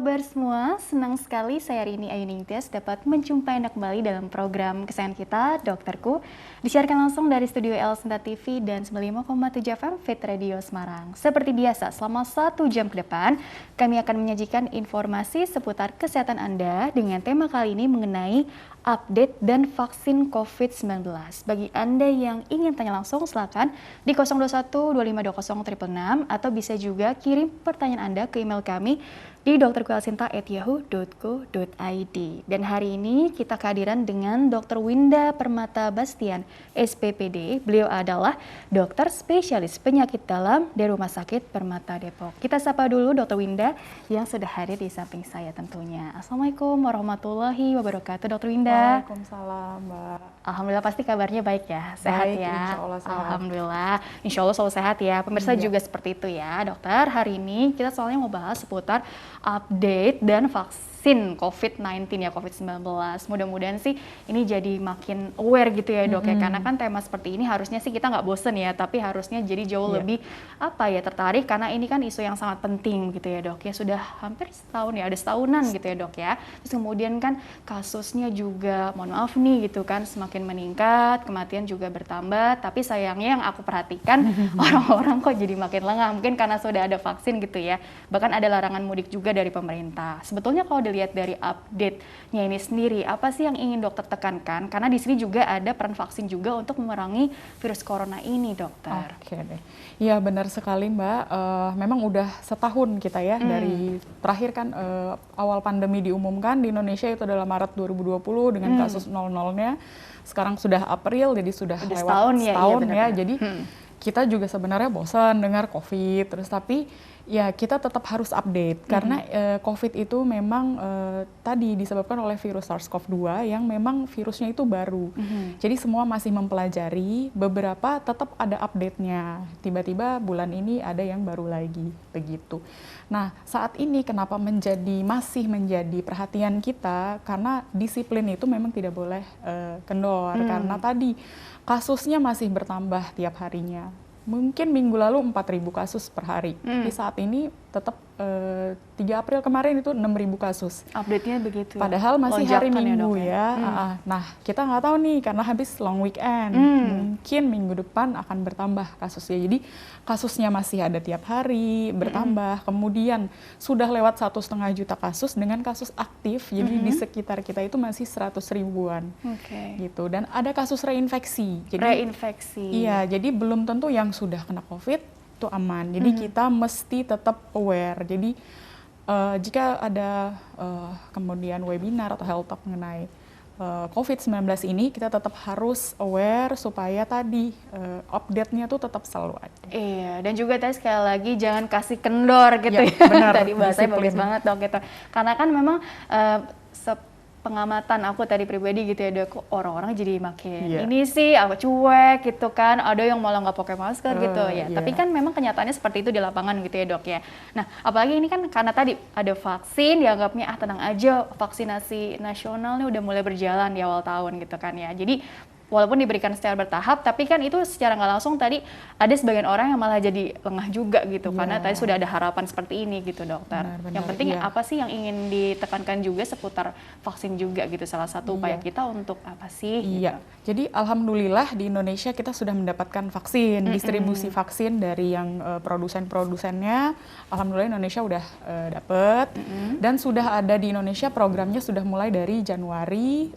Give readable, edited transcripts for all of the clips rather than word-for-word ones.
kabar semua? Senang sekali saya Rini Ayuningtyas dapat menjumpai Anda kembali dalam program kesayangan kita, Dokterku. Disiarkan langsung dari studio El Sinta TV dan 95,7 FM Fit Radio Semarang. Seperti biasa, selama 1 jam ke depan, kami akan menyajikan informasi seputar kesehatan Anda dengan tema kali ini mengenai update dan vaksin COVID-19. Bagi Anda yang ingin tanya langsung, silakan di 021 2520 666 atau bisa juga kirim pertanyaan Anda ke email kami di drkuelsinta@yahoo.co.id. Dan hari ini kita kehadiran dengan Dr. Winda Permata Bastian, SPPD. Beliau adalah dokter spesialis penyakit dalam dari Rumah Sakit Permata Depok. Kita sapa dulu Dr. Winda yang sudah hadir di samping saya tentunya. Assalamualaikum warahmatullahi wabarakatuh, Dr. Winda. Waalaikumsalam, Mbak. Alhamdulillah pasti kabarnya baik ya, sehat baik, ya. Insya Allah sehat. Alhamdulillah, insya Allah selalu sehat ya. Pemirsa juga seperti itu ya, dokter. Hari ini kita soalnya mau bahas seputar update dan vaksin COVID-19 ya, COVID-19. Mudah-mudahan sih ini jadi makin aware gitu ya dok ya, karena kan tema seperti ini harusnya sih kita nggak bosen ya, tapi harusnya jadi jauh lebih tertarik karena ini kan isu yang sangat penting gitu ya dok ya. Sudah hampir setahun ya, ada setahunan gitu ya dok ya. Terus kemudian kan kasusnya juga, mohon maaf nih gitu kan, semakin meningkat, kematian juga bertambah, tapi sayangnya yang aku perhatikan orang-orang kok jadi makin lengah, mungkin karena sudah ada vaksin gitu ya. Bahkan ada larangan mudik juga dari pemerintah. Sebetulnya kalau dilihat dari update-nya ini sendiri, apa sih yang ingin dokter tekankan? Karena di sini juga ada peran vaksin juga untuk memerangi virus corona ini, dokter. Oke deh. Iya benar sekali Mbak. Memang udah setahun kita ya dari terakhir kan awal pandemi diumumkan di Indonesia itu adalah Maret 2020 dengan kasus 00-nya. Sekarang sudah April, jadi sudah lewat setahun ya. Jadi kita juga sebenarnya bosan dengar COVID terus, tapi ya kita tetap harus update karena COVID itu memang tadi disebabkan oleh virus SARS-CoV-2 yang memang virusnya itu baru. Jadi semua masih mempelajari, beberapa tetap ada update-nya. Tiba-tiba bulan ini ada yang baru lagi begitu. Nah, saat ini kenapa masih menjadi perhatian kita, karena disiplin itu memang tidak boleh kendor karena tadi kasusnya masih bertambah tiap harinya. Mungkin minggu lalu 4.000 kasus per hari. Di saat ini tetap 3 April kemarin itu 6.000 kasus. Update-nya begitu. Padahal masih hari Minggu ya. Nah, kita nggak tahu nih karena habis long weekend. Mungkin minggu depan akan bertambah kasusnya. Jadi kasusnya masih ada tiap hari bertambah. Kemudian sudah lewat 1,5 juta kasus dengan kasus aktif. Jadi di sekitar kita itu masih 100 ribuan. Gitu. Dan ada kasus reinfeksi. Iya, jadi belum tentu yang sudah kena COVID itu aman. Jadi kita mesti tetap aware. Jadi jika ada kemudian webinar atau health talk mengenai COVID-19 ini, kita tetap harus aware supaya tadi update-nya tuh tetap selalu ada. Iya, dan juga tadi sekali lagi jangan kasih kendor gitu ya. Benar, tadi bahasanya bagus banget dok gitu. Karena kan memang pengamatan aku tadi pribadi gitu ya dok, orang-orang jadi makin ini sih cuek gitu kan, ada yang malah nggak pakai masker gitu ya. Tapi kan memang kenyataannya seperti itu di lapangan gitu ya dok ya. Nah apalagi ini kan karena tadi ada vaksin, dianggapnya tenang aja, vaksinasi nasionalnya udah mulai berjalan di awal tahun gitu kan ya. Jadi walaupun diberikan secara bertahap, tapi kan itu secara nggak langsung tadi ada sebagian orang yang malah jadi lengah juga gitu, karena tadi sudah ada harapan seperti ini gitu dokter. Yang penting apa sih yang ingin ditekankan juga seputar vaksin juga gitu, salah satu upaya kita untuk apa sih? Iya, gitu. Jadi alhamdulillah di Indonesia kita sudah mendapatkan vaksin, distribusi vaksin dari yang produsen-produsennya. Alhamdulillah Indonesia udah dapet, dan sudah ada di Indonesia programnya sudah mulai dari Januari.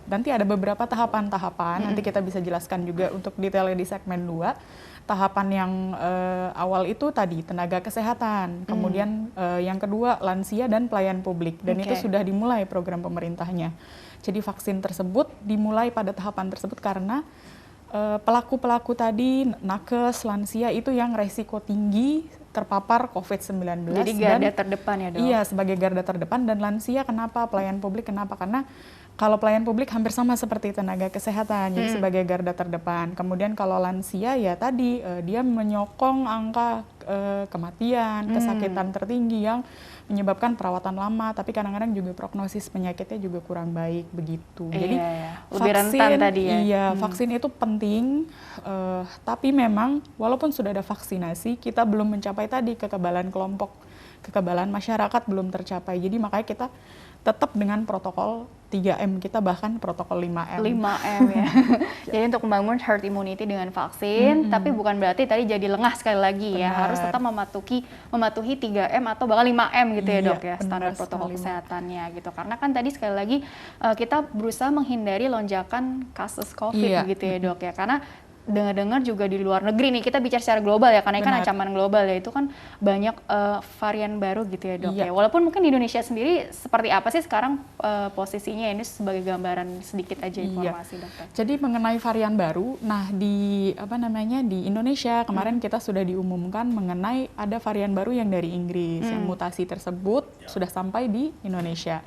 Nanti ada beberapa tahapan. Nanti kita bisa jelaskan juga untuk detailnya di segmen 2. Tahapan yang awal itu tadi tenaga kesehatan, kemudian yang kedua lansia dan pelayan publik, dan itu sudah dimulai program pemerintahnya. Jadi vaksin tersebut dimulai pada tahapan tersebut karena pelaku-pelaku tadi, nakes, lansia itu yang resiko tinggi terpapar COVID-19. Jadi garda terdepan ya dok? Iya, sebagai garda terdepan. Dan lansia kenapa, pelayan publik kenapa? Karena kalau pelayan publik hampir sama seperti tenaga kesehatan, jadi sebagai garda terdepan. Kemudian kalau lansia ya tadi dia menyokong angka kematian, kesakitan tertinggi yang menyebabkan perawatan lama, tapi kadang-kadang juga prognosis penyakitnya juga kurang baik begitu. Jadi lebih rentan tadi ya. Iya, vaksin itu penting, tapi memang walaupun sudah ada vaksinasi, kita belum mencapai tadi kekebalan kelompok kekebalan masyarakat belum tercapai. Jadi makanya kita tetap dengan protokol 3M, kita bahkan protokol 5M. 5M ya. Jadi untuk membangun herd immunity dengan vaksin, tapi bukan berarti tadi jadi lengah sekali lagi ya. Harus tetap mematuhi 3M atau bahkan 5M gitu ya dok ya, standar protokol kesehatannya gitu. Karena kan tadi sekali lagi kita berusaha menghindari lonjakan kasus COVID gitu ya dok ya. Karena dengar-dengar juga di luar negeri nih, kita bicara secara global ya, karena kan ancaman global ya, itu kan banyak varian baru gitu ya dok ya. Walaupun mungkin di Indonesia sendiri seperti apa sih sekarang posisinya, ini sebagai gambaran sedikit aja informasi dokter. Jadi mengenai varian baru, nah di di Indonesia kemarin kita sudah diumumkan mengenai ada varian baru yang dari Inggris, yang mutasi tersebut sudah sampai di Indonesia.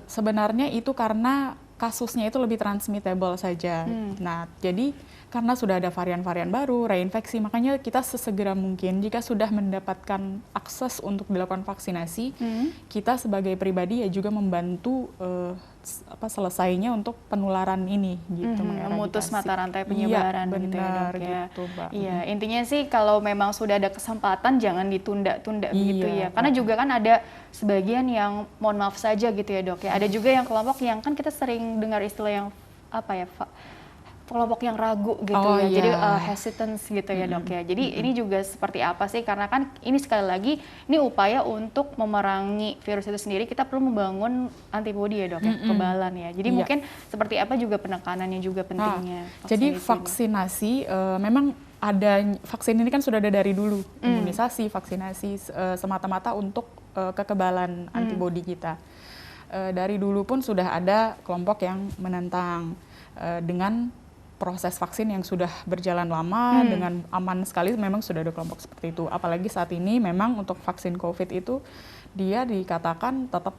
Sebenarnya itu karena kasusnya itu lebih transmittable saja. Nah, jadi karena sudah ada varian-varian baru, reinfeksi, makanya kita sesegera mungkin jika sudah mendapatkan akses untuk dilakukan vaksinasi, kita sebagai pribadi ya juga membantu selesainya untuk penularan ini gitu, memutus mata rantai penyebaran gitu ya dok ya. Gitu, Mbak. Iya, intinya sih kalau memang sudah ada kesempatan jangan ditunda-tunda gitu ya. Karena juga kan ada sebagian yang mohon maaf saja gitu ya dok ya. Ada juga yang kelompok yang kan kita sering dengar istilah yang kelompok yang ragu gitu jadi hesitance gitu ya dok ya. Jadi ini juga seperti apa sih, karena kan ini sekali lagi ini upaya untuk memerangi virus itu sendiri, kita perlu membangun antibodi ya dok ya, kekebalan ya. Jadi mungkin seperti apa juga penekanannya juga pentingnya. Jadi vaksinasi memang ada, vaksin ini kan sudah ada dari dulu, imunisasi, vaksinasi semata-mata untuk kekebalan antibodi kita. Dari dulu pun sudah ada kelompok yang menentang dengan proses vaksin yang sudah berjalan lama dengan aman sekali, memang sudah ada kelompok seperti itu. Apalagi saat ini memang untuk vaksin COVID itu dia dikatakan tetap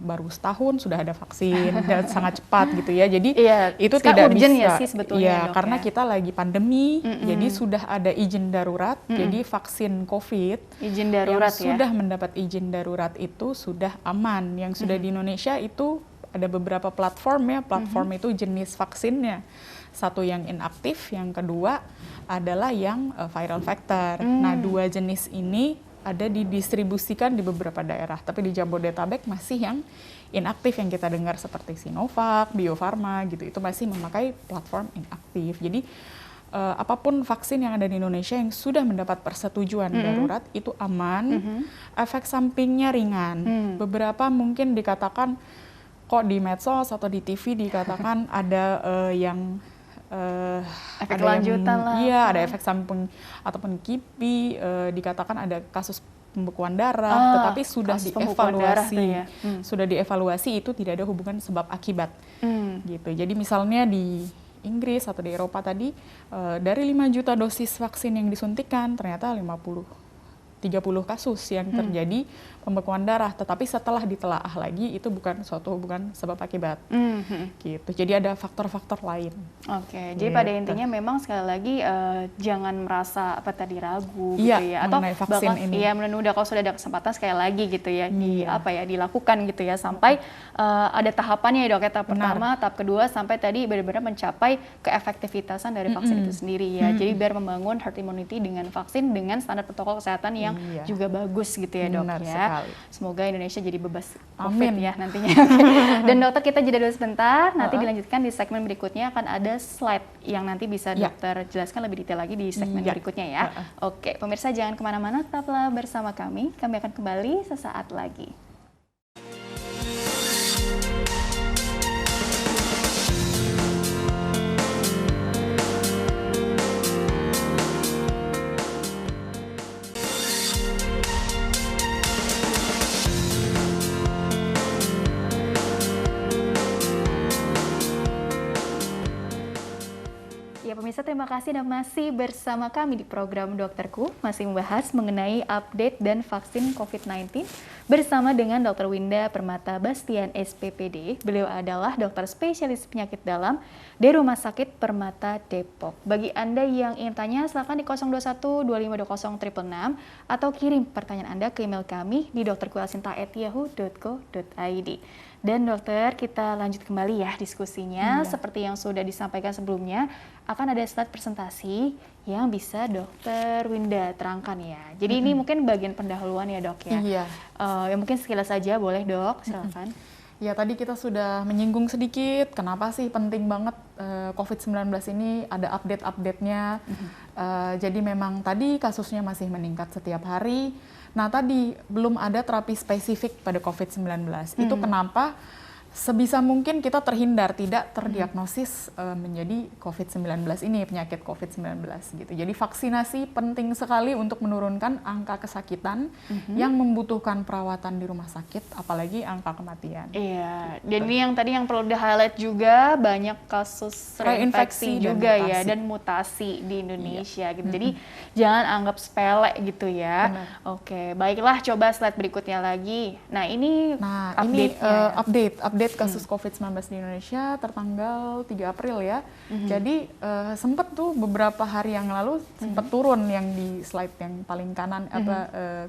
baru setahun sudah ada vaksin dan sangat cepat gitu ya. Jadi itu tidak bisa ya sih sebetulnya dok, karena kita lagi pandemi, jadi sudah ada izin darurat. Jadi vaksin COVID izin darurat yang sudah mendapat izin darurat itu sudah aman. Yang sudah di Indonesia itu ada beberapa platform ya, platform itu jenis vaksinnya. Satu yang inaktif, yang kedua adalah yang viral vector. Nah, dua jenis ini ada didistribusikan di beberapa daerah, tapi di Jabodetabek masih yang inaktif yang kita dengar seperti Sinovac, Bio Farma gitu, itu masih memakai platform inaktif. Jadi apapun vaksin yang ada di Indonesia yang sudah mendapat persetujuan darurat itu aman, efek sampingnya ringan. Beberapa mungkin dikatakan kok di medsos atau di TV dikatakan ada yang efek lanjutan lah. Iya, ada efek samping ataupun KIPI, dikatakan ada kasus pembekuan darah, tetapi sudah dievaluasi, sudah dievaluasi itu tidak ada hubungan sebab akibat, gitu. Jadi misalnya di Inggris atau di Eropa tadi dari 5 juta dosis vaksin yang disuntikan ternyata 30 kasus yang terjadi pembekuan darah, tetapi setelah ditelaah lagi itu bukan suatu hubungan sebab akibat, gitu. Jadi ada faktor-faktor lain. Oke, jadi pada intinya memang sekali lagi jangan merasa ragu gitu ya, atau bahkan menunda kalau sudah ada kesempatan sekali lagi gitu ya, dilakukan gitu ya sampai ada tahapannya ya dok ya, tahap pertama, tahap kedua sampai tadi benar-benar mencapai keefektivitasan dari vaksin itu sendiri ya. Jadi biar membangun herd immunity dengan vaksin dengan standar protokol kesehatan yang juga bagus gitu ya dok ya. Semoga Indonesia jadi bebas COVID ya nantinya. Dan dokter, kita jeda dulu sebentar, nanti dilanjutkan di segmen berikutnya akan ada slide yang nanti bisa dokter jelaskan lebih detail lagi di segmen berikutnya ya. Oke, pemirsa jangan kemana-mana, tetaplah bersama kami akan kembali sesaat lagi. Pemirsa, terima kasih dan masih bersama kami di program Dokterku, masih membahas mengenai update dan vaksin COVID-19 bersama dengan Dr. Winda Permata Bastian SPPD. Beliau adalah dokter spesialis penyakit dalam dari Rumah Sakit Permata Depok. Bagi Anda yang ingin tanya, silakan di 021 2520 666 atau kirim pertanyaan Anda ke email kami di dokterkuasinta@yahoo.co.id. Dan dokter, kita lanjut kembali ya diskusinya. Seperti yang sudah disampaikan sebelumnya, akan ada slide presentasi yang bisa Dokter Winda terangkan ya. Jadi ini mungkin bagian pendahuluan ya dok ya. Iya. Ya mungkin sekilas saja boleh dok, silakan. Ya tadi kita sudah menyinggung sedikit kenapa sih penting banget COVID-19 ini ada update-update-nya. Jadi memang tadi kasusnya masih meningkat setiap hari. Nah tadi belum ada terapi spesifik pada COVID-19. Itu kenapa sebisa mungkin kita terhindar tidak terdiagnosis menjadi COVID-19 ini, penyakit COVID-19 gitu. Jadi vaksinasi penting sekali untuk menurunkan angka kesakitan yang membutuhkan perawatan di rumah sakit, apalagi angka kematian. Iya, dan ini yang tadi yang perlu di-highlight juga banyak kasus reinfeksi juga ya dan mutasi di Indonesia gitu. Jadi jangan anggap sepele gitu ya. Benar. Oke, baiklah coba slide berikutnya lagi. Nah, ini update kasus COVID-19 di Indonesia tertanggal 3 April ya. Jadi sempat tuh beberapa hari yang lalu sempat turun yang di slide yang paling kanan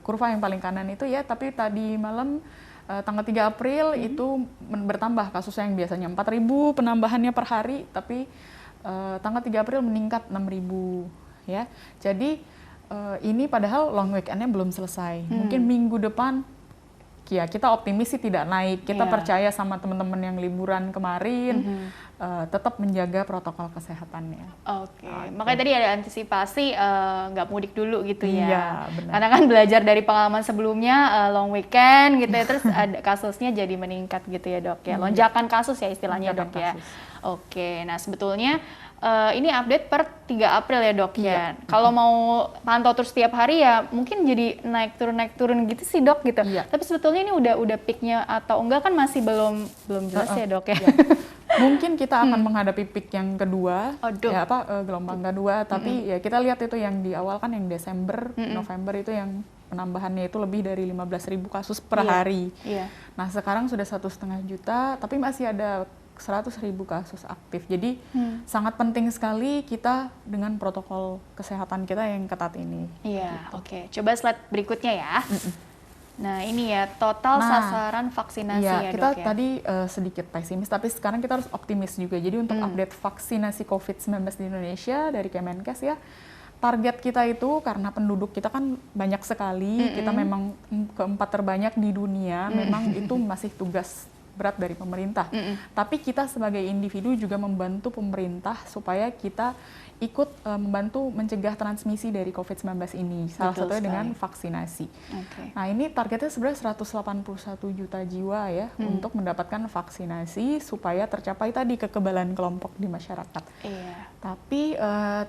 kurva yang paling kanan itu ya, tapi tadi malam tanggal 3 April itu bertambah kasusnya, yang biasanya 4.000 penambahannya per hari, tapi tanggal 3 April meningkat 6.000 ya. Jadi ini padahal long weekend-nya belum selesai. Mungkin minggu depan ya kita optimis sih tidak naik. Kita percaya sama teman-teman yang liburan kemarin, tetap menjaga protokol kesehatannya. Oke. Makanya tadi ada antisipasi nggak mudik dulu gitu ya. Iya, benar. Karena kan belajar dari pengalaman sebelumnya long weekend gitu ya, terus ada kasusnya jadi meningkat gitu ya dok ya. Lonjakan kasus ya istilahnya dok ya. Oke. Nah sebetulnya ini update per 3 April ya dok ya. Kalau mau pantau terus setiap hari ya mungkin jadi naik turun gitu sih dok gitu. Tapi sebetulnya ini udah peaknya atau enggak kan masih belum jelas ya dok ya. Mungkin kita akan menghadapi peak yang kedua, gelombang kedua. Tapi ya kita lihat itu yang di awal kan yang Desember, November itu yang penambahannya itu lebih dari 15.000 kasus per hari. Nah sekarang sudah 1,5 juta, tapi masih ada 100.000 kasus aktif. Jadi sangat penting sekali kita dengan protokol kesehatan kita yang ketat ini. Iya, oke. Coba slide berikutnya ya. Nah ini ya total sasaran vaksinasi ya kita dok ya. Tadi sedikit pesimis, tapi sekarang kita harus optimis juga. Jadi untuk update vaksinasi COVID-19 di Indonesia dari Kemenkes ya, target kita itu karena penduduk kita kan banyak sekali, kita memang keempat terbanyak di dunia, memang itu masih tugas berat dari pemerintah. Tapi kita sebagai individu juga membantu pemerintah supaya kita ikut membantu mencegah transmisi dari COVID-19 ini. Salah satunya dengan vaksinasi. Nah ini targetnya sebenarnya 181 juta jiwa ya untuk mendapatkan vaksinasi supaya tercapai tadi kekebalan kelompok di masyarakat. Tapi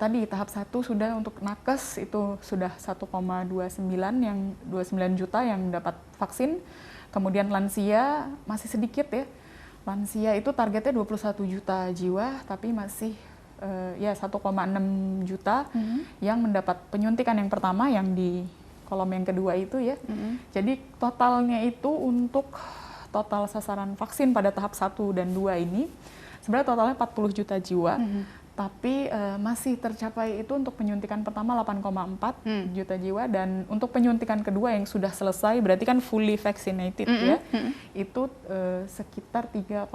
tadi tahap 1 sudah untuk nakes itu sudah 1,29 yang 29 juta yang dapat vaksin. Kemudian lansia masih sedikit ya. Lansia itu targetnya 21 juta jiwa, tapi masih 1,6 juta yang mendapat penyuntikan yang pertama yang di kolom yang kedua itu ya. Jadi totalnya itu untuk total sasaran vaksin pada tahap 1 dan 2 ini sebenarnya totalnya 40 juta jiwa. Tapi masih tercapai itu untuk penyuntikan pertama 8,4 juta jiwa, dan untuk penyuntikan kedua yang sudah selesai berarti kan fully vaccinated ya, itu sekitar 3,6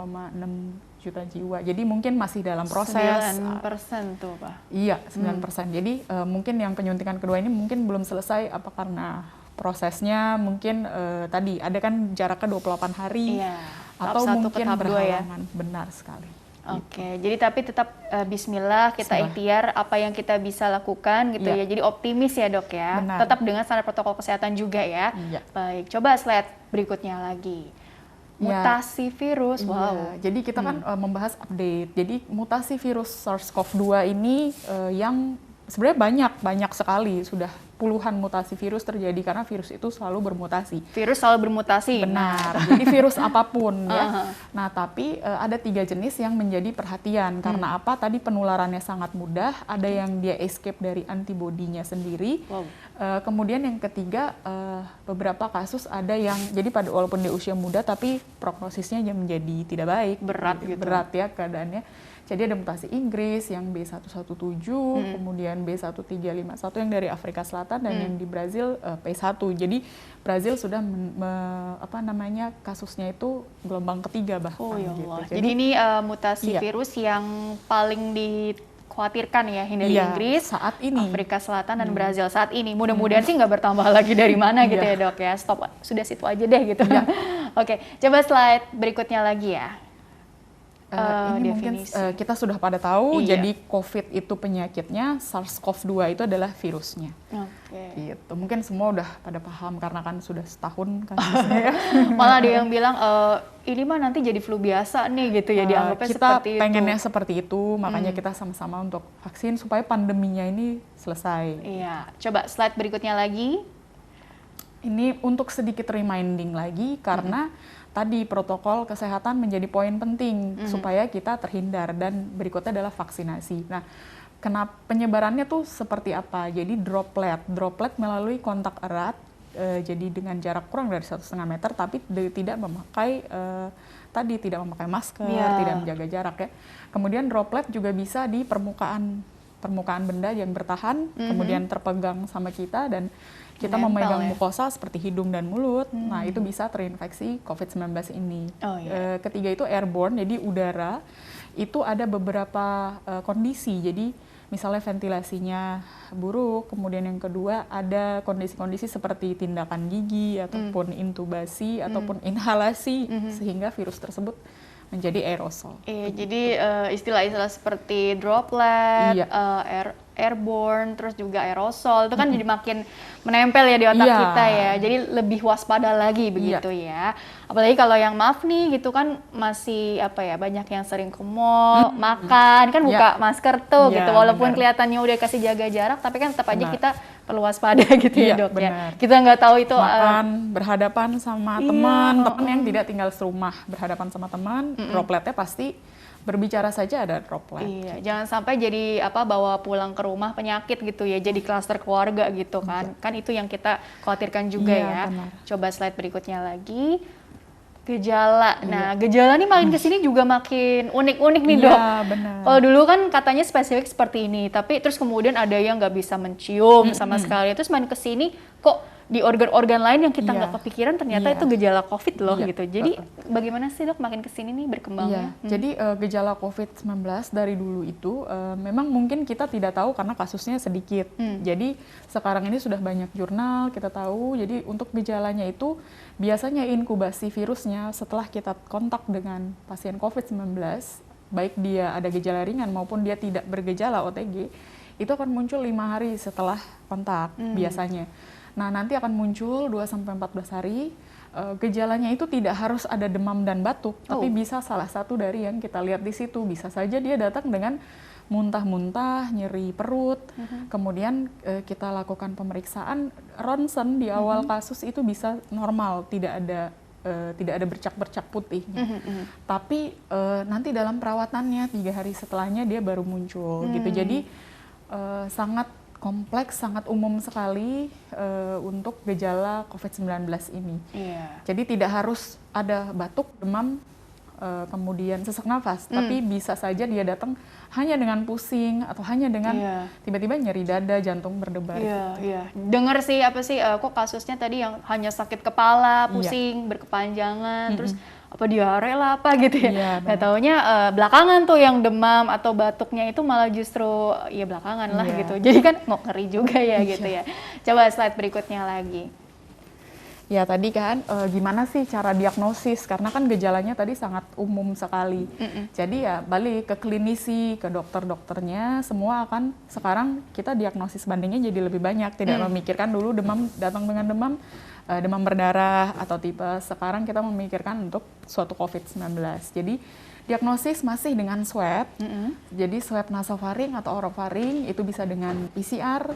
juta jiwa. Jadi mungkin masih dalam proses. 9% tuh Pak. Iya, 9%. Jadi mungkin yang penyuntikan kedua ini mungkin belum selesai apa karena prosesnya mungkin tadi ada kan jaraknya 28 hari atau mungkin berhalangan. Benar sekali. Oke, jadi tapi tetap bismillah kita ikhtiar apa yang kita bisa lakukan gitu ya. Jadi optimis ya dok ya. Benar. Tetap dengan standar protokol kesehatan juga ya. Baik, coba slide berikutnya lagi. Mutasi virus, Jadi kita kan membahas update. Jadi mutasi virus SARS-CoV-2 ini yang sebenarnya banyak sekali, sudah puluhan mutasi virus terjadi karena virus itu selalu bermutasi. Virus selalu bermutasi. Benar. Jadi virus apapun ya. Nah, tapi ada 3 jenis yang menjadi perhatian karena apa? Tadi penularannya sangat mudah, ada yang dia escape dari antibodinya sendiri. Kemudian yang ketiga beberapa kasus ada yang jadi walaupun dia usia muda tapi prognosisnya menjadi tidak baik. Berat ya keadaannya. Jadi ada mutasi Inggris yang B117, kemudian B1351 yang dari Afrika Selatan, dan yang di Brazil P1. Jadi Brazil sudah kasusnya itu gelombang ketiga bahkan. Jadi ini mutasi virus yang paling dikhawatirkan ya, hindari Inggris, saat ini. Afrika Selatan dan Brazil saat ini. Mudah-mudahan sih nggak bertambah lagi dari mana gitu ya dok ya. Stop, sudah situ aja deh gitu. Oke, coba slide berikutnya lagi ya. Ini mungkin kita sudah pada tahu, jadi COVID itu penyakitnya, SARS-CoV-2 itu adalah virusnya. Gitu. Mungkin semua udah pada paham karena kan sudah setahun kasusnya ya. Malah ada yang bilang ini mah nanti jadi flu biasa nih gitu ya, dianggapnya kita seperti itu. Kita pengennya seperti itu, makanya kita sama-sama untuk vaksin supaya pandeminya ini selesai. Iya, coba slide berikutnya lagi. Ini untuk sedikit reminding lagi karena tadi protokol kesehatan menjadi poin penting supaya kita terhindar, dan berikutnya adalah vaksinasi. Nah, kenapa penyebarannya tuh seperti apa? Jadi droplet melalui kontak erat, jadi dengan jarak kurang dari 1,5 meter, tapi tidak memakai tidak memakai masker, tidak menjaga jarak ya. Kemudian droplet juga bisa di permukaan benda yang bertahan, kemudian terpegang sama kita dan kita memegang mukosa seperti hidung dan mulut, nah itu bisa terinfeksi COVID-19 ini. Ketiga itu airborne, jadi udara, itu ada beberapa kondisi, jadi misalnya ventilasinya buruk, kemudian yang kedua ada kondisi-kondisi seperti tindakan gigi, ataupun intubasi, ataupun inhalasi, sehingga virus tersebut menjadi aerosol. Jadi istilah-istilah seperti droplet, airborne, terus juga aerosol, itu kan jadi makin menempel ya di otak kita ya, jadi lebih waspada lagi begitu ya. Apalagi kalau yang maaf nih gitu kan masih banyak yang sering ke mall, makan, kan buka masker tuh gitu, walaupun kelihatannya udah kasih jaga jarak, tapi kan tetap aja kita perlu waspada gitu ya dok ya. Kita nggak tahu itu makan berhadapan sama teman yang tidak tinggal serumah, berhadapan sama teman, dropletnya pasti berbicara saja ada droplet. Jangan sampai jadi bawa pulang ke rumah penyakit gitu ya, jadi klaster keluarga gitu kan. Kan itu yang kita khawatirkan juga ya. Benar. Coba slide berikutnya lagi. Gejala. Nah, gejala nih makin kesini juga makin unik-unik nih dok. Kalau dulu kan katanya spesifik seperti ini, tapi terus kemudian ada yang nggak bisa mencium sama sekali. Terus makin kesini kok di organ-organ lain yang kita nggak kepikiran ternyata itu gejala COVID loh gitu. Jadi bagaimana sih dok makin kesini nih berkembangnya? Jadi gejala COVID-19 dari dulu itu memang mungkin kita tidak tahu karena kasusnya sedikit. Jadi sekarang ini sudah banyak jurnal kita tahu. Jadi untuk gejalanya itu biasanya inkubasi virusnya setelah kita kontak dengan pasien COVID-19, baik dia ada gejala ringan maupun dia tidak bergejala OTG, itu akan muncul 5 hari setelah kontak biasanya. Nah, nanti akan muncul 2-14 hari, gejalanya itu tidak harus ada demam dan batuk, tapi bisa salah satu dari yang kita lihat di situ. Bisa saja dia datang dengan muntah-muntah, nyeri perut, kemudian kita lakukan pemeriksaan, ronsen di awal kasus itu bisa normal, tidak ada bercak-bercak putihnya. Tapi nanti dalam perawatannya 3 hari setelahnya dia baru muncul gitu. Jadi sangat kompleks, sangat umum sekali untuk gejala COVID-19 ini. Jadi tidak harus ada batuk, demam, kemudian sesak nafas, tapi bisa saja dia datang hanya dengan pusing atau hanya dengan tiba-tiba nyeri dada, jantung berdebar. Dengar sih kok kasusnya tadi yang hanya sakit kepala, pusing, berkepanjangan, terus diare lah gitu ya. Nggak taunya belakangan tuh yang demam atau batuknya itu malah justru belakangan lah gitu. Jadi kan ngeri juga ya gitu ya. Coba slide berikutnya lagi. Ya tadi kan gimana sih cara diagnosis, karena kan gejalanya tadi sangat umum sekali. Jadi ya balik ke klinisi, ke dokter-dokternya, semua akan sekarang kita diagnosis bandingnya jadi lebih banyak, tidak memikirkan dulu datang dengan demam berdarah atau tipes. Sekarang kita memikirkan untuk suatu COVID-19. Jadi diagnosis masih dengan swab. Jadi swab nasofaring atau orofaring itu bisa dengan PCR,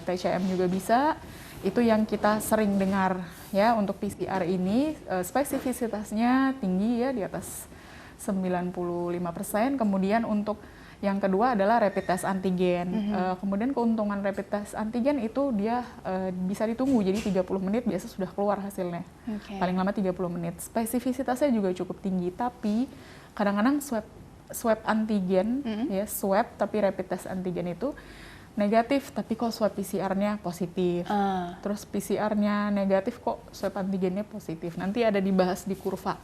TCM juga bisa. Itu yang kita sering dengar ya untuk PCR ini, spesifisitasnya tinggi ya di atas 95%. Kemudian untuk yang kedua adalah rapid test antigen. Kemudian keuntungan rapid test antigen itu dia bisa ditunggu, jadi 30 menit biasa sudah keluar hasilnya. Paling lama 30 menit. Spesifisitasnya juga cukup tinggi, tapi kadang-kadang swab antigen, ya swab tapi rapid test antigen itu negatif, tapi kok swab PCR-nya positif. Terus PCR-nya negatif, kok swab antigennya positif. Nanti ada dibahas di kurva.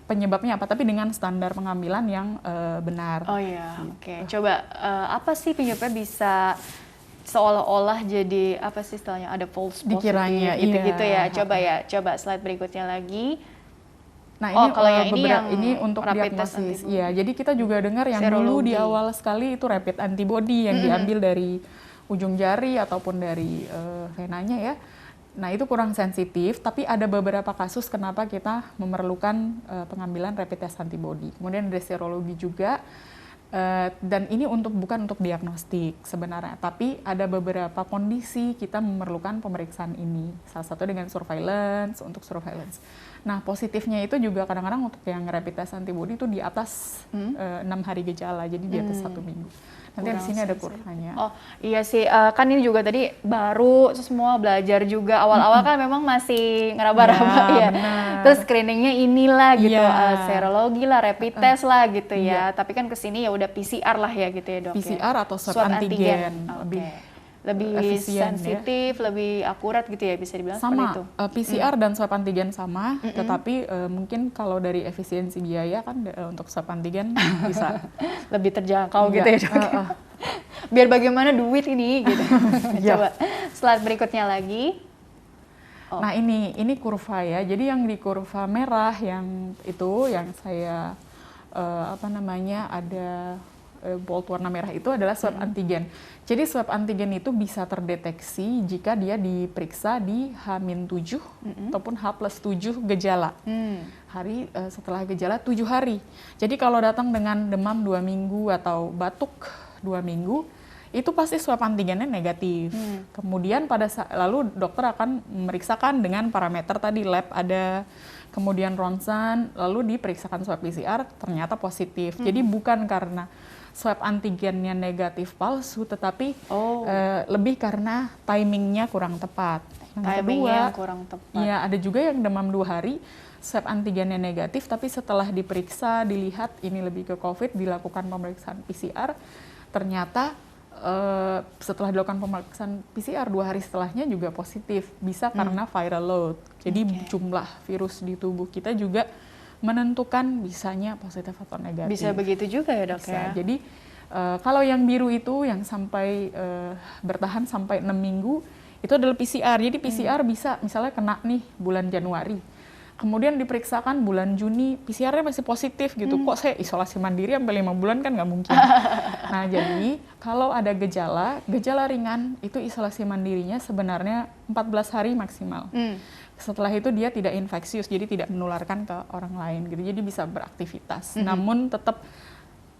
Penyebabnya apa, tapi dengan standar pengambilan yang benar. Oh iya, oke. Coba apa sih penyebabnya bisa seolah-olah jadi apa sih istilahnya, ada false positive dikiranya gitu-gitu ya. Coba slide berikutnya lagi. Nah, ini kalau yang ini untuk diagnosis. Iya, jadi kita juga dengar yang dulu di awal sekali itu rapid antibody yang diambil dari ujung jari ataupun dari venanya ya. Nah, itu kurang sensitif, tapi ada beberapa kasus kenapa kita memerlukan pengambilan rapid test antibody. Kemudian ada serologi juga. Dan ini bukan untuk diagnostik sebenarnya, tapi ada beberapa kondisi kita memerlukan pemeriksaan ini. Salah satu dengan untuk surveillance. Nah, positifnya itu juga kadang-kadang untuk yang rapid test antibody itu di atas 6 hari gejala, jadi di atas 1 minggu. Nanti di sini ada kurvanya. Oh iya sih, kan ini juga tadi baru semua belajar juga. Awal-awal kan memang masih ngeraba-raba ya. Terus screeningnya inilah gitu, serologi lah, rapid test lah gitu ya. Tapi kan kesini ya udah PCR lah ya gitu ya dok. PCR atau swab antigen. Lebih sensitif, lebih akurat gitu ya, bisa dibilang seperti itu. PCR dan swab antigen sama, tetapi mungkin kalau dari efisiensi biaya kan untuk swab antigen bisa lebih terjangkau gitu ya dok. Biar bagaimana duit ini gitu. Coba slide berikutnya lagi. Nah ini kurva ya, jadi yang di kurva merah yang itu yang saya ada bold warna merah itu adalah swab antigen. Jadi swab antigen itu bisa terdeteksi jika dia diperiksa di H-7 ataupun H+7 gejala. Hari setelah gejala 7 hari. Jadi kalau datang dengan demam 2 minggu atau batuk 2 minggu, itu pasti swab antigennya negatif. Kemudian lalu dokter akan memeriksakan dengan parameter tadi lab ada, kemudian ronsen, lalu diperiksakan swab PCR ternyata positif. Jadi bukan karena swab antigennya negatif palsu, tetapi lebih karena timingnya kurang tepat. Timingnya kurang tepat. Ya, ada juga yang demam 2 hari, swab antigennya negatif, tapi setelah diperiksa, dilihat ini lebih ke COVID, dilakukan pemeriksaan PCR, ternyata setelah dilakukan pemeriksaan PCR 2 hari setelahnya juga positif. Bisa karena viral load. Jadi jumlah virus di tubuh kita juga menentukan bisanya positif atau negatif. Bisa begitu juga ya dok ya? Jadi kalau yang biru itu yang sampai bertahan sampai 6 minggu itu adalah PCR. Jadi PCR bisa misalnya kena nih bulan Januari, kemudian diperiksakan bulan Juni, PCR-nya masih positif gitu. Kok saya isolasi mandiri sampai 5 bulan kan nggak mungkin. Nah jadi kalau ada gejala ringan itu isolasi mandirinya sebenarnya 14 hari maksimal. Setelah itu dia tidak infeksius, jadi tidak menularkan ke orang lain gitu. Jadi bisa beraktivitas. Namun tetap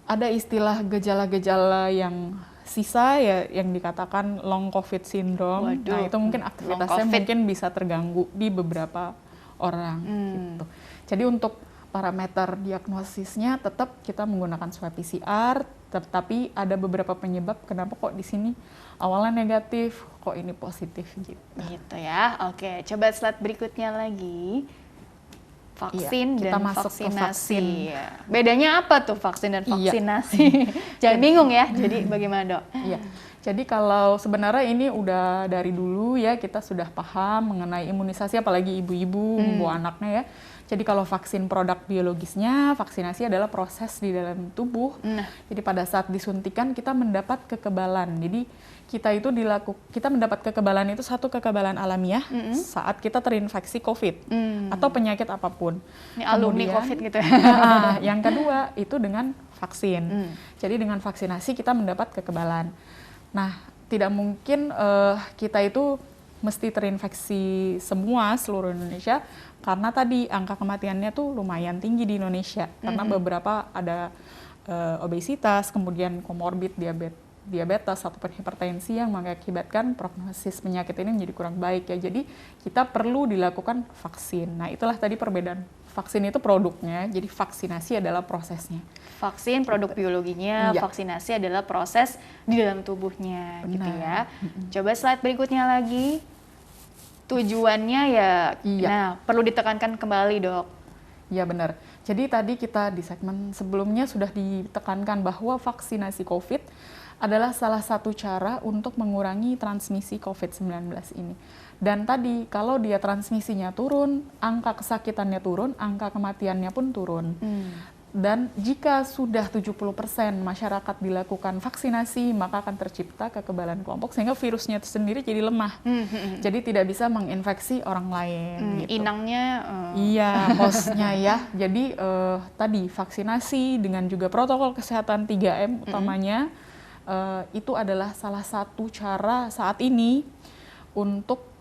ada istilah gejala-gejala yang sisa ya yang dikatakan long COVID syndrome. Nah itu mungkin aktivitasnya mungkin bisa terganggu di beberapa orang gitu. Jadi untuk parameter diagnosisnya tetap kita menggunakan swab PCR, tetapi ada beberapa penyebab kenapa kok di sini awalnya negatif, kok ini positif gitu. Gitu ya. Oke, coba slide berikutnya lagi. Vaksin kita dan masuk vaksinasi. ke vaksin. Bedanya apa tuh vaksin dan vaksinasi? Jangan bingung ya. Jadi bagaimana dok? Iya. Jadi kalau sebenarnya ini udah dari dulu ya kita sudah paham mengenai imunisasi, apalagi ibu-ibu membawa anaknya ya. Jadi kalau vaksin produk biologisnya, vaksinasi adalah proses di dalam tubuh. Jadi pada saat disuntikan kita mendapat kekebalan. Jadi kita mendapat kekebalan itu satu kekebalan alamiah saat kita terinfeksi COVID atau penyakit apapun. Ini alumni COVID gitu ya. Yang kedua itu dengan vaksin. Jadi dengan vaksinasi kita mendapat kekebalan. Nah, tidak mungkin kita itu mesti terinfeksi semua seluruh Indonesia karena tadi angka kematiannya tuh lumayan tinggi di Indonesia karena beberapa ada obesitas, kemudian komorbid diabetes ataupun hipertensi yang mengakibatkan prognosis penyakit ini menjadi kurang baik ya. Jadi kita perlu dilakukan vaksin. Nah, itulah tadi perbedaan. Vaksin itu produknya, jadi vaksinasi adalah prosesnya. Vaksin produk biologinya, vaksinasi adalah proses di dalam tubuhnya. Benar. Gitu ya. Coba slide berikutnya lagi. Tujuannya nah perlu ditekankan kembali dok. Iya benar. Jadi tadi kita di segmen sebelumnya sudah ditekankan bahwa vaksinasi COVID adalah salah satu cara untuk mengurangi transmisi COVID-19 ini. Dan tadi kalau dia transmisinya turun, angka kesakitannya turun, angka kematiannya pun turun. Dan jika sudah 70% masyarakat dilakukan vaksinasi, maka akan tercipta kekebalan kelompok sehingga virusnya itu sendiri jadi lemah. Jadi tidak bisa menginfeksi orang lain. Gitu. Inangnya Iya, hostnya ya. Jadi tadi vaksinasi dengan juga protokol kesehatan 3M utamanya itu adalah salah satu cara saat ini untuk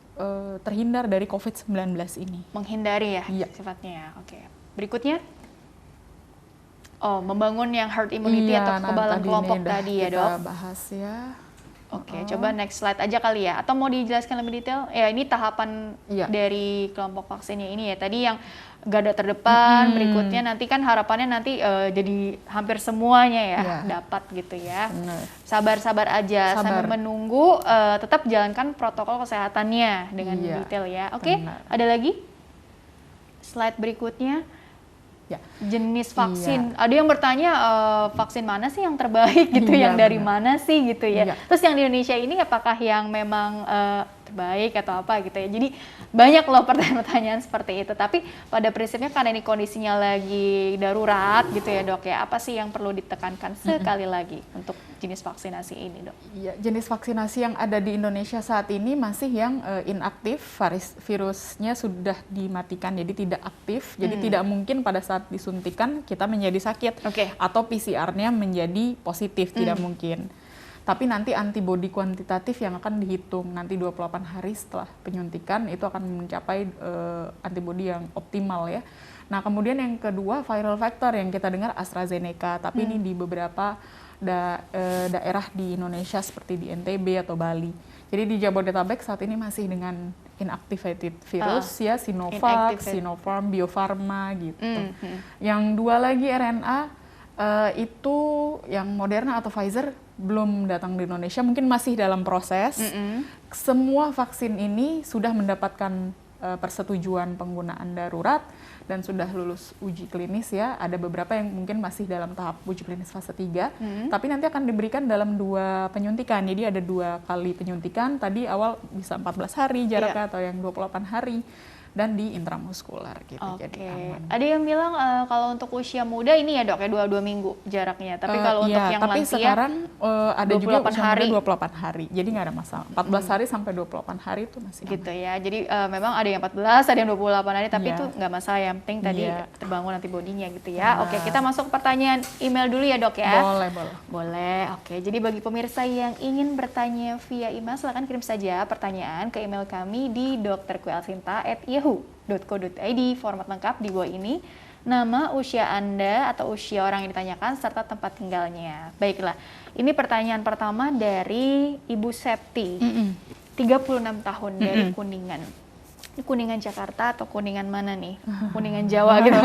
terhindar dari COVID-19 ini. menghindari ya Iya. sifatnya ya. Oke. Berikutnya membangun yang herd immunity atau kekebalan kelompok tadi ya, Dok. Kita bahas ya. Oke, coba next slide aja kali ya. Atau mau dijelaskan lebih detail? Ya, ini tahapan dari kelompok vaksinnya ini ya. Tadi yang garda terdepan, berikutnya nanti kan harapannya nanti jadi hampir semuanya ya dapat gitu ya. Sabar-sabar aja sambil menunggu, tetap jalankan protokol kesehatannya dengan detail ya. Oke, ada lagi? Slide berikutnya. Jenis vaksin. Ada yang bertanya vaksin mana sih yang terbaik gitu, yang dari mana sih gitu ya. Terus yang di Indonesia ini apakah yang memang terbaik atau apa gitu ya. Jadi banyak loh pertanyaan-pertanyaan seperti itu. Tapi pada prinsipnya karena ini kondisinya lagi darurat gitu ya, Dok ya. Apa sih yang perlu ditekankan sekali lagi untuk jenis vaksinasi ini, Dok? Iya, jenis vaksinasi yang ada di Indonesia saat ini masih yang inaktif, virusnya sudah dimatikan, jadi tidak aktif, jadi tidak mungkin pada saat disuntikan kita menjadi sakit, atau PCR-nya menjadi positif, tidak mungkin. Tapi nanti antibodi kuantitatif yang akan dihitung nanti 28 hari setelah penyuntikan itu akan mencapai antibodi yang optimal ya. Nah kemudian yang kedua viral vector yang kita dengar AstraZeneca, tapi ini di beberapa daerah di Indonesia seperti di NTB atau Bali. Jadi di Jabodetabek saat ini masih dengan inactivated virus ya, Sinovac, Sinopharm, Bio Farma gitu. Yang dua lagi RNA itu yang Moderna atau Pfizer belum datang di Indonesia, mungkin masih dalam proses. Semua vaksin ini sudah mendapatkan persetujuan penggunaan darurat dan sudah lulus uji klinis ya. Ada beberapa yang mungkin masih dalam tahap uji klinis fase 3, tapi nanti akan diberikan dalam 2 penyuntikan. Jadi ada 2 kali penyuntikan, tadi awal bisa 14 hari jaraknya atau yang 28 hari. Dan di intramuskular gitu. Jadi aman. Ada yang bilang kalau untuk usia muda ini ya, Dok ya 22 minggu jaraknya. Tapi kalau untuk yang tapi lansia sekarang ada juga usia hari. muda 28 hari. Jadi nggak ada masalah. 14 hari sampai 28 hari itu masih aman. Gitu ya. Jadi memang ada yang 14, ada yang 28 hari, tapi itu nggak masalah. Yang penting tadi terbangun antibodinya gitu ya. Oke, kita masuk ke pertanyaan email dulu ya, Dok ya. Boleh. Oke, jadi bagi pemirsa yang ingin bertanya via email, silakan kirim saja pertanyaan ke email kami di drkuelsinta@yahoo.co.id. Format lengkap di bawah ini, nama, usia Anda atau usia orang yang ditanyakan, serta tempat tinggalnya. Baiklah, ini pertanyaan pertama dari Ibu Septi, 36 tahun dari Kuningan. Ini Kuningan Jakarta atau Kuningan mana nih? Kuningan Jawa gitu.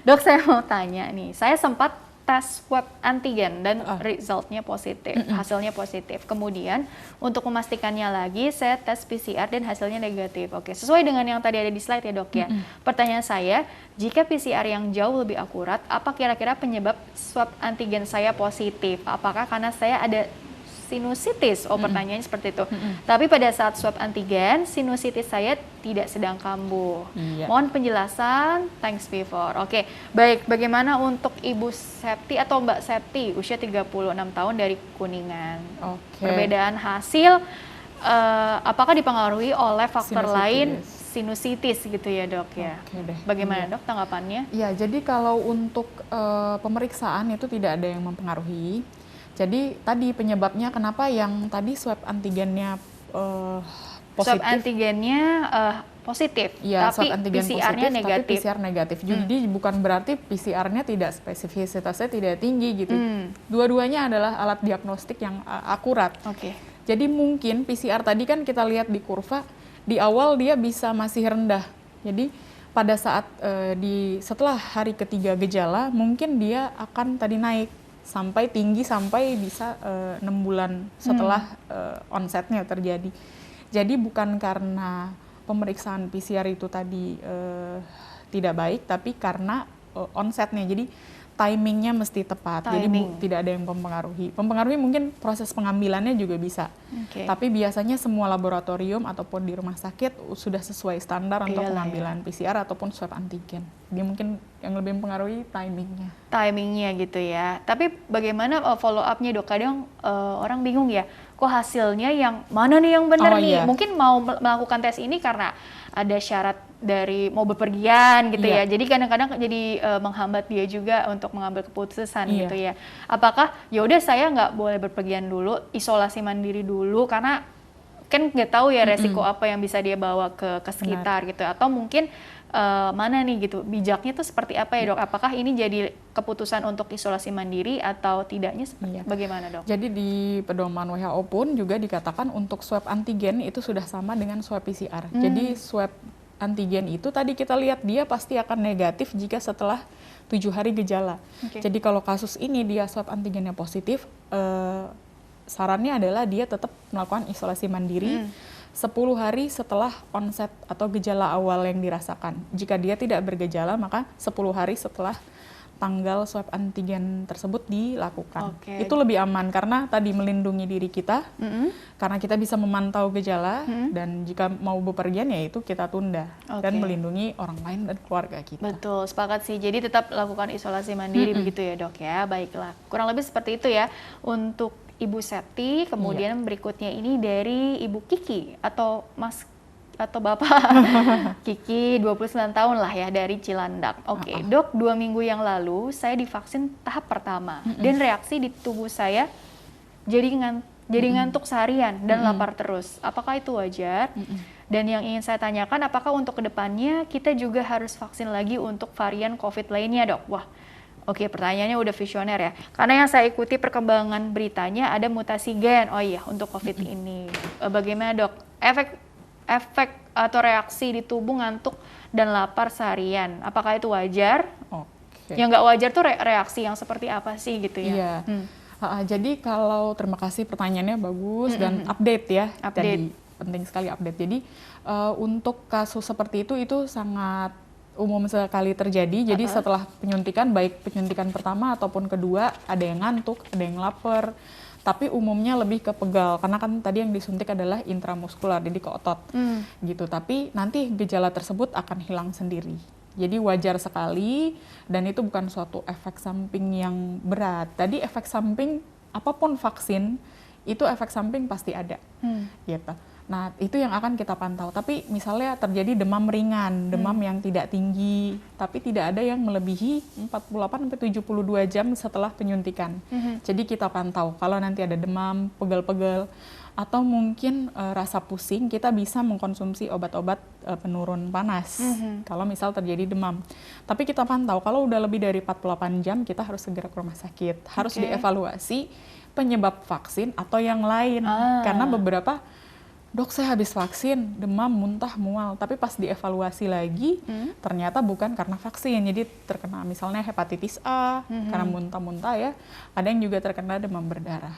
Dok, saya mau tanya nih, saya sempat tes swab antigen dan resultnya positif, hasilnya positif. Kemudian untuk memastikannya lagi, saya tes PCR dan hasilnya negatif. Oke, sesuai dengan yang tadi ada di slide ya, Dok ya. Pertanyaan saya, jika PCR yang jauh lebih akurat, apa kira-kira penyebab swab antigen saya positif? Apakah karena saya ada sinusitis? Pertanyaannya seperti itu. Tapi pada saat swab antigen, sinusitis saya tidak sedang kambuh. Mohon penjelasan, thanks before. Oke, baik. Bagaimana untuk Ibu Septi atau Mbak Septi, usia 36 tahun dari Kuningan? Perbedaan hasil, apakah dipengaruhi oleh faktor lain sinusitis gitu ya, Dok ya? Bagaimana Dok tanggapannya? Ya, jadi kalau untuk pemeriksaan itu tidak ada yang mempengaruhi. Jadi tadi penyebabnya kenapa yang tadi swab antigennya positif. Swab antigennya positif, ya, tapi PCR-nya negatif. Tapi PCR negatif. Jadi bukan berarti PCR-nya tidak spesifisitasnya tidak tinggi gitu. Dua-duanya adalah alat diagnostik yang akurat. Jadi mungkin PCR tadi kan kita lihat di kurva, di awal dia bisa masih rendah. Jadi pada saat setelah hari ketiga gejala, mungkin dia akan tadi naik sampai tinggi sampai bisa 6 bulan setelah onsetnya terjadi. Jadi bukan karena pemeriksaan PCR itu tadi tidak baik, tapi karena onsetnya. Jadi timingnya mesti tepat. Jadi tidak ada yang mempengaruhi. Mempengaruhi mungkin proses pengambilannya juga bisa. Tapi biasanya semua laboratorium ataupun di rumah sakit sudah sesuai standar untuk pengambilan PCR ataupun swab antigen. Jadi mungkin yang lebih mempengaruhi timingnya. Timingnya gitu ya. Tapi bagaimana follow up-nya dok? Kadang orang bingung ya, kok hasilnya yang mana nih yang benar nih? Mungkin mau melakukan tes ini karena ada syarat dari mau bepergian gitu ya. Jadi kadang-kadang jadi menghambat dia juga untuk mengambil keputusan gitu ya. Apakah ya udah saya nggak boleh bepergian dulu, isolasi mandiri dulu karena kan nggak tahu ya resiko apa yang bisa dia bawa ke sekitar gitu. Atau mungkin mana nih gitu, bijaknya tuh seperti apa ya dok? Apakah ini jadi keputusan untuk isolasi mandiri atau tidaknya seperti bagaimana dok? Jadi di pedoman WHO pun juga dikatakan untuk swab antigen itu sudah sama dengan swab PCR. Jadi swab antigen itu tadi kita lihat dia pasti akan negatif jika setelah 7 hari gejala. Jadi kalau kasus ini dia swab antigennya positif, sarannya adalah dia tetap melakukan isolasi mandiri 10 hari setelah onset atau gejala awal yang dirasakan. Jika dia tidak bergejala, maka 10 hari setelah tanggal swab antigen tersebut dilakukan. Itu lebih aman karena tadi melindungi diri kita, karena kita bisa memantau gejala, dan jika mau bepergian ya itu kita tunda, dan melindungi orang lain dan keluarga kita. Betul, sepakat sih. Jadi tetap lakukan isolasi mandiri begitu ya dok ya. Baiklah, kurang lebih seperti itu ya untuk Ibu Septi, kemudian berikutnya ini dari Ibu Kiki atau Mas atau Bapak Kiki, 29 tahun lah ya, dari Cilandak. Dok, 2 minggu yang lalu saya divaksin tahap pertama dan reaksi di tubuh saya jadi ngantuk seharian dan lapar terus. Apakah itu wajar? Dan yang ingin saya tanyakan, apakah untuk kedepannya kita juga harus vaksin lagi untuk varian COVID lainnya dok? Wah, pertanyaannya udah visioner ya. Karena yang saya ikuti perkembangan beritanya ada mutasi gen. Oh iya, untuk COVID ini. Bagaimana dok? Efek atau reaksi di tubuh ngantuk dan lapar seharian. Apakah itu wajar? Yang nggak wajar tuh reaksi yang seperti apa sih gitu ya? Jadi kalau terima kasih pertanyaannya bagus dan update ya. Jadi penting sekali update. Jadi untuk kasus seperti itu sangat umum sekali terjadi. Jadi setelah penyuntikan, baik penyuntikan pertama ataupun kedua, ada yang ngantuk, ada yang lapar. Tapi umumnya lebih ke pegal, karena kan tadi yang disuntik adalah intramuskular, jadi ke otot gitu. Tapi nanti gejala tersebut akan hilang sendiri. Jadi wajar sekali, dan itu bukan suatu efek samping yang berat. Tadi efek samping, apapun vaksin, itu efek samping pasti ada gitu. Nah, itu yang akan kita pantau. Tapi misalnya terjadi demam ringan, demam yang tidak tinggi, tapi tidak ada yang melebihi 48-72 jam setelah penyuntikan. Jadi kita pantau. Kalau nanti ada demam, pegal-pegal, atau mungkin rasa pusing, kita bisa mengkonsumsi obat-obat penurun panas. Kalau misal terjadi demam. Tapi kita pantau, kalau udah lebih dari 48 jam, kita harus segera ke rumah sakit. Harus dievaluasi penyebab vaksin atau yang lain. Karena beberapa, dok saya habis vaksin, demam, muntah, mual, tapi pas dievaluasi lagi ternyata bukan karena vaksin, jadi terkena misalnya hepatitis A, karena muntah-muntah ya, ada yang juga terkena demam berdarah.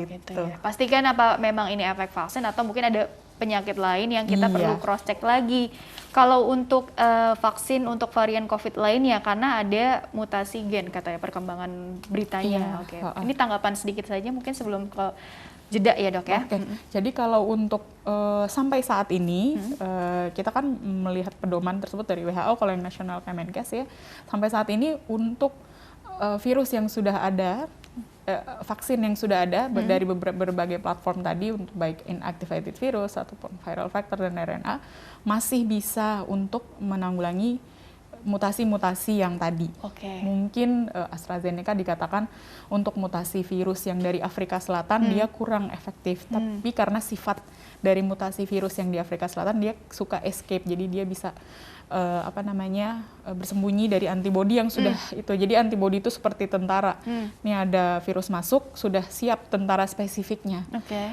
Gitu ya. Pastikan apa memang ini efek vaksin atau mungkin ada penyakit lain yang kita perlu cross check lagi. Kalau untuk vaksin untuk varian COVID lainnya, karena ada mutasi gen katanya perkembangan beritanya. Ini tanggapan sedikit saja mungkin sebelum ke jeda ya dok ya. Jadi kalau untuk sampai saat ini kita kan melihat pedoman tersebut dari WHO, kalau yang nasional Kemenkes ya, sampai saat ini untuk virus yang sudah ada, vaksin yang sudah ada dari berbagai platform tadi, untuk baik inactivated virus ataupun viral vector dan RNA, masih bisa untuk menanggulangi mutasi-mutasi yang tadi. Mungkin AstraZeneca dikatakan untuk mutasi virus yang dari Afrika Selatan dia kurang efektif, tapi karena sifat dari mutasi virus yang di Afrika Selatan dia suka escape, jadi dia bisa bersembunyi dari antibodi yang sudah itu. Jadi antibodi itu seperti tentara. Ini ada virus masuk, sudah siap tentara spesifiknya.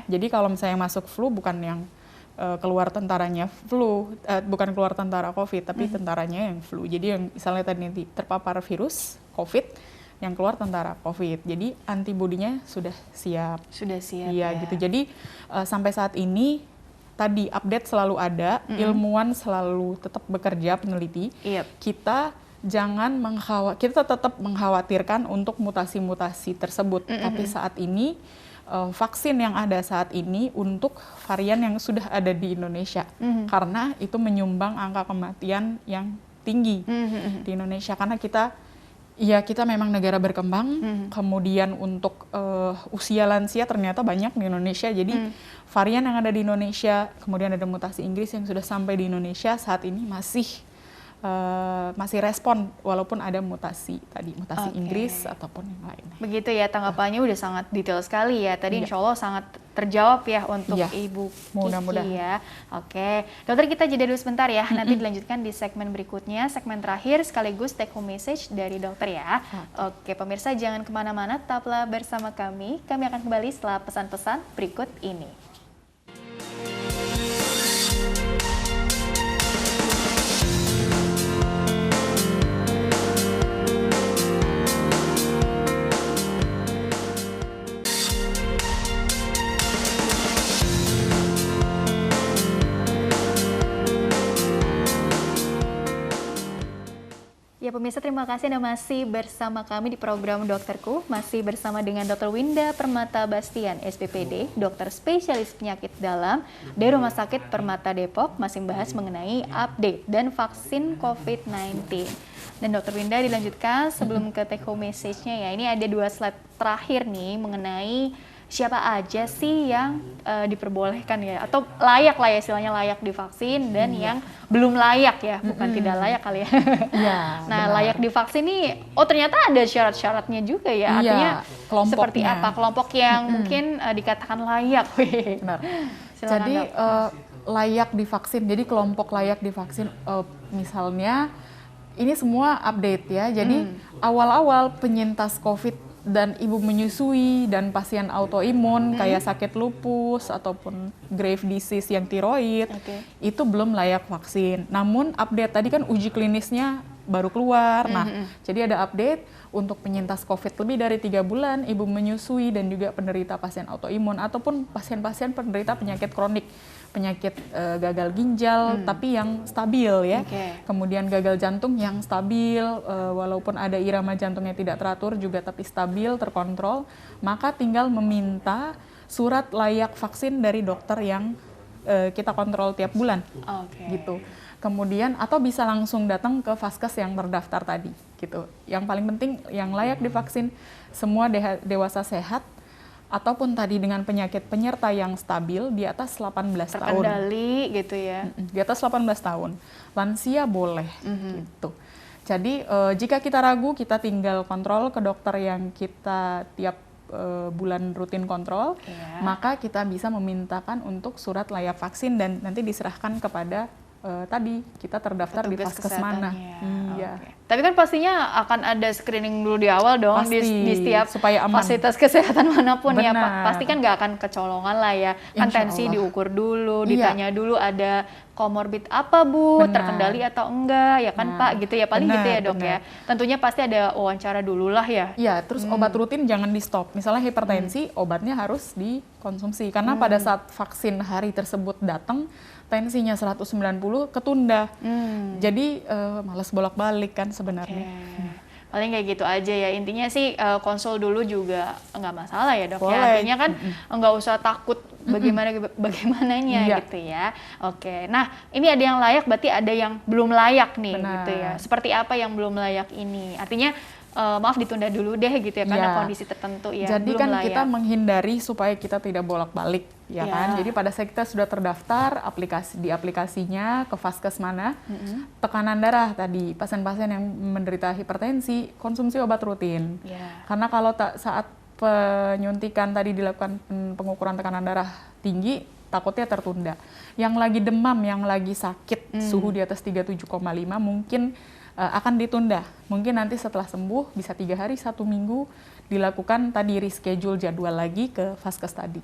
Jadi kalau misalnya masuk flu, bukan yang keluar tentaranya flu, bukan keluar tentara COVID, tapi tentaranya yang flu. Jadi yang misalnya tadi terpapar virus COVID, yang keluar tentara COVID. Jadi antibodinya sudah siap. Iya gitu. Jadi sampai saat ini tadi update selalu ada, ilmuwan selalu tetap bekerja, peneliti. Kita kita tetap mengkhawatirkan untuk mutasi-mutasi tersebut. Tapi saat ini vaksin yang ada saat ini untuk varian yang sudah ada di Indonesia, karena itu menyumbang angka kematian yang tinggi di Indonesia, karena kita memang negara berkembang. Kemudian untuk usia lansia ternyata banyak di Indonesia, jadi varian yang ada di Indonesia, kemudian ada mutasi Inggris yang sudah sampai di Indonesia saat ini masih respon walaupun ada mutasi Inggris ataupun yang lainnya. Begitu ya, tanggapannya udah sangat detail sekali ya. Tadi insya Allah sangat terjawab ya untuk Ibu Kiki ya. Oke, dokter, kita jeda dulu sebentar ya. Nanti dilanjutkan di segmen berikutnya, segmen terakhir sekaligus take home message dari dokter ya. Oke, pemirsa jangan kemana-mana, tetaplah bersama kami. Kami akan kembali setelah pesan-pesan berikut ini. Ya pemirsa, terima kasih Anda masih bersama kami di program Dokterku. Masih bersama dengan Dr. Winda Permata Bastian, SPPD, dokter spesialis penyakit dalam dari Rumah Sakit Permata Depok, masih membahas mengenai update dan vaksin COVID-19. Dan Dr. Winda dilanjutkan sebelum ke take home message-nya ya. Ini ada 2 slide terakhir nih mengenai siapa aja sih yang diperbolehkan ya, atau layak lah ya, istilahnya layak divaksin, dan yang belum layak ya, bukan tidak layak kali ya. Nah, benar. Layak divaksin nih, ternyata ada syarat-syaratnya juga ya, artinya seperti apa kelompok yang mungkin dikatakan layak. Benar. Jadi layak divaksin, jadi kelompok layak divaksin, misalnya ini semua update ya, jadi awal-awal penyintas COVID dan ibu menyusui dan pasien autoimun kayak sakit lupus ataupun grave disease yang tiroid, itu belum layak vaksin. Namun update tadi kan uji klinisnya baru keluar. Nah, jadi ada update untuk penyintas COVID lebih dari 3 bulan, ibu menyusui dan juga penderita pasien autoimun ataupun pasien-pasien penderita penyakit kronik, penyakit gagal ginjal tapi yang stabil ya. Kemudian gagal jantung yang stabil, walaupun ada irama jantungnya tidak teratur juga tapi stabil, terkontrol, maka tinggal meminta surat layak vaksin dari dokter yang kita kontrol tiap bulan. Gitu. Kemudian atau bisa langsung datang ke vaskes yang terdaftar tadi gitu. Yang paling penting yang layak divaksin semua dewasa sehat ataupun tadi dengan penyakit penyerta yang stabil di atas 18 tahun. Terkendali gitu ya. Di atas 18 tahun. Lansia boleh gitu. Jadi jika kita ragu, kita tinggal kontrol ke dokter yang kita tiap bulan rutin kontrol, maka kita bisa memintakan untuk surat layak vaksin dan nanti diserahkan kepada tadi kita terdaftar petugas di vaskes mana. Tapi kan pastinya akan ada screening dulu di awal dong. Pasti, di setiap supaya aman. Fasilitas kesehatan manapun. Benar. Ya Pak. Pasti kan nggak akan kecolongan lah ya. Kan tensi diukur dulu, ditanya dulu ada komorbid apa Bu, terkendali atau enggak, ya kan Pak, gitu ya, paling gitu ya Dok ya. Tentunya pasti ada wawancara dulu lah ya. Iya, terus obat rutin jangan di stop. Misalnya hipertensi, obatnya harus dikonsumsi. Karena pada saat vaksin hari tersebut datang, tensinya 190 ketunda. Jadi malas bolak-balik kan sebenarnya. Paling kayak gitu aja ya, intinya sih konsul dulu juga nggak masalah ya Dok. Ya, artinya kan nggak usah takut bagaimananya gitu ya. Nah ini ada yang layak, berarti ada yang belum layak nih. Gitu ya. Seperti apa yang belum layak ini? Artinya maaf ditunda dulu deh gitu ya, karena kondisi tertentu ya. Jadi kan layak. Kita menghindari supaya kita tidak bolak-balik ya kan. Jadi pada saat kita sudah terdaftar di aplikasinya ke vaskes mana, tekanan darah tadi, pasien-pasien yang menderita hipertensi konsumsi obat rutin. Karena kalau saat penyuntikan tadi dilakukan pengukuran tekanan darah tinggi, takutnya tertunda. Yang lagi demam, yang lagi sakit, suhu di atas 37,5 mungkin akan ditunda. Mungkin nanti setelah sembuh bisa 3 hari, 1 minggu dilakukan tadi reschedule jadwal lagi ke vaskes tadi.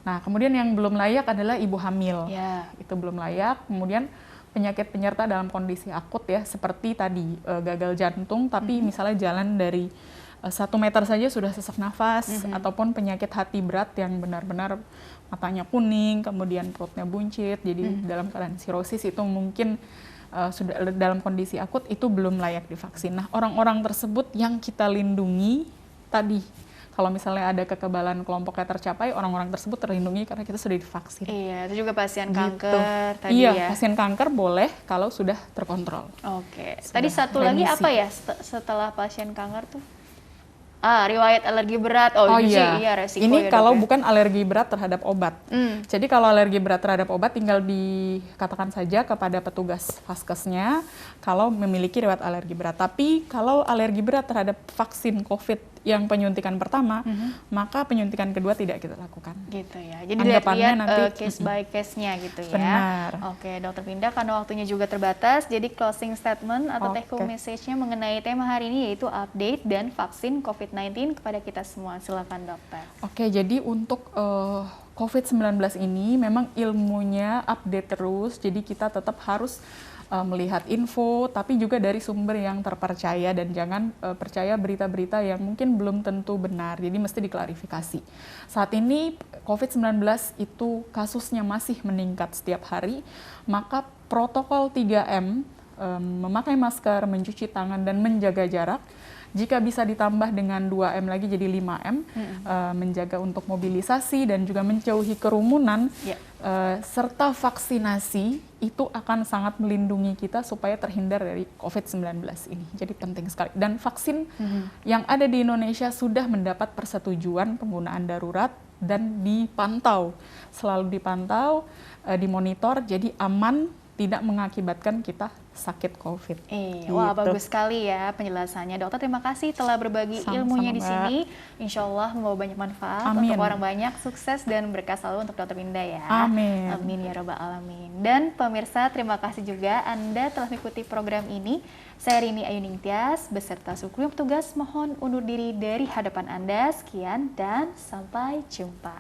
Nah, kemudian yang belum layak adalah ibu hamil. Itu belum layak. Kemudian penyakit penyerta dalam kondisi akut ya, seperti tadi gagal jantung, tapi misalnya jalan dari 1 meter saja sudah sesak nafas, ataupun penyakit hati berat yang benar-benar matanya kuning, kemudian perutnya buncit, jadi dalam keadaan sirosis, itu mungkin sudah dalam kondisi akut itu belum layak divaksin. Nah, orang-orang tersebut yang kita lindungi tadi, kalau misalnya ada kekebalan kelompoknya tercapai, orang-orang tersebut terlindungi karena kita sudah divaksin. Iya, itu juga pasien Gitu. kanker tadi Iya, ya. pasien kanker boleh kalau sudah terkontrol. Oke. Sudah Tadi satu lagi remisi. apa ya setelah pasien kanker tuh? Riwayat alergi berat. Oh, itu sih iya resiko Ini ya, kalau Dok, ya? bukan alergi berat terhadap obat. Jadi kalau alergi berat terhadap obat tinggal dikatakan saja kepada petugas vaskesnya kalau memiliki riwayat alergi berat. Tapi kalau alergi berat terhadap vaksin COVID yang penyuntikan pertama, maka penyuntikan kedua tidak kita lakukan. Gitu ya. Jadi Anggapannya lihat nanti, case by case-nya gitu ya. Benar. Oke, Dokter Pinda, karena waktunya juga terbatas, jadi closing statement atau take home Oke. message-nya mengenai tema hari ini yaitu update dan vaksin COVID-19 kepada kita semua. Silakan, Dokter. Oke, jadi untuk COVID-19 ini memang ilmunya update terus, jadi kita tetap harus melihat info, tapi juga dari sumber yang terpercaya dan jangan percaya berita-berita yang mungkin belum tentu benar, jadi mesti diklarifikasi. Saat ini COVID-19 itu kasusnya masih meningkat setiap hari, maka protokol 3M, memakai masker, mencuci tangan, dan menjaga jarak, jika bisa ditambah dengan 2M lagi jadi 5M, menjaga untuk mobilisasi dan juga menjauhi kerumunan, serta vaksinasi, itu akan sangat melindungi kita supaya terhindar dari COVID-19 ini. Jadi penting sekali. Dan vaksin yang ada di Indonesia sudah mendapat persetujuan penggunaan darurat dan dipantau, selalu dipantau, dimonitor, jadi aman, tidak mengakibatkan kita sakit COVID. Wah, bagus sekali ya penjelasannya. Dokter, terima kasih telah berbagi ilmunya di sini. Insya Allah membawa banyak manfaat untuk orang banyak, sukses dan berkah selalu untuk Dokter Pinda ya. Amin. Amin ya Rabbal Alamin. Dan pemirsa, terima kasih juga Anda telah mengikuti program ini. Saya Rini Ayuning Tias beserta seluruh petugas mohon undur diri dari hadapan Anda. Sekian dan sampai jumpa.